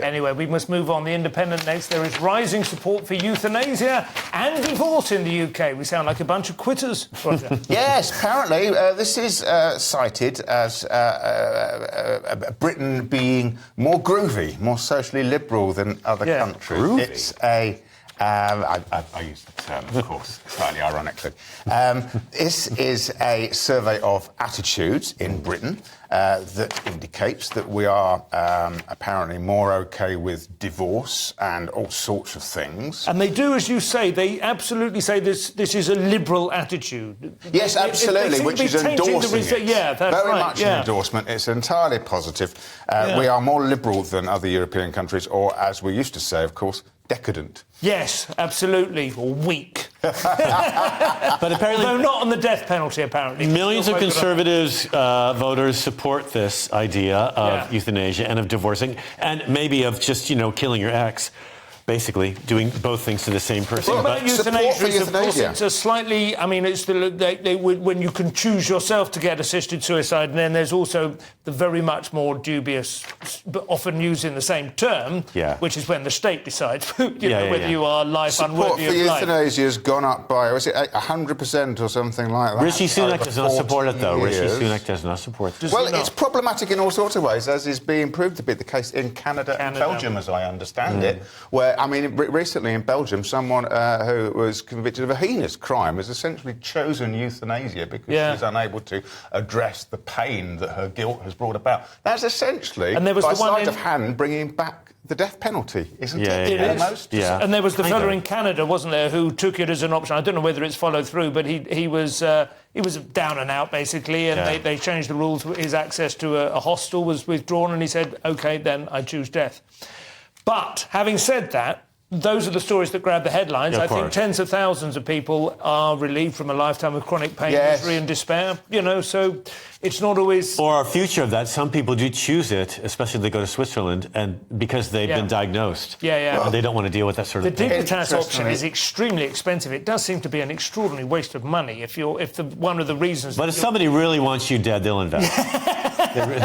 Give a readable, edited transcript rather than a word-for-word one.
Anyway, we must move on. The Independent next. There is rising support for euthanasia and divorce in the UK. We sound like a bunch of quitters, Roger. Yes, apparently this is cited as Britain being more groovy, more socially liberal than other countries. Groovy. It's a... I use the term, of course, slightly ironically. This is a survey of attitudes in Britain that indicates that we are apparently more OK with divorce and all sorts of things. And they do, as you say, they absolutely say this is a liberal attitude. Yes, absolutely, which is endorsing it. Yeah, that's very right, much an endorsement. It's entirely positive. We are more liberal than other European countries, or, as we used to say, of course, decadent. Yes, absolutely, or weak. But apparently... Although not on the death penalty, apparently. Millions of Conservatives voters support this idea of euthanasia and of divorcing, and maybe of just, killing your ex. Basically, doing both things to the same person. Well, about euthanasia, of course, it's a slightly... I mean, it's when you can choose yourself to get assisted suicide, and then there's also the very much more dubious, but often used in the same term, which is when the state decides whether you are life unworthy of life. Support for euthanasia has gone up by, was it 100% or something like that? Rishi Sunak does not support it, though. Rishi Sunak does not support it. Well, it's problematic in all sorts of ways, as is being proved to be the case in Canada and Belgium, as I understand it, where, I mean, recently in Belgium, someone who was convicted of a heinous crime has essentially chosen euthanasia because she's unable to address the pain that her guilt has brought about. That's essentially, by sleight of hand, bringing back the death penalty, isn't it? It is. And there was the fellow in Canada, wasn't there, who took it as an option. I don't know whether it's followed through, but he was down and out, basically, and they changed the rules. His access to a hostel was withdrawn, and he said, OK, then I choose death. But, having said that, those are the stories that grab the headlines. I think tens of thousands of people are relieved from a lifetime of chronic pain, misery and despair, so it's not always... Or a future of that. Some people do choose it, especially if they go to Switzerland, and because they've been diagnosed. Well, they don't want to deal with that sort of thing. The Dignitas option is extremely expensive. It does seem to be an extraordinary waste of money if one of the reasons... But if somebody really wants you dead, they'll invest. They will.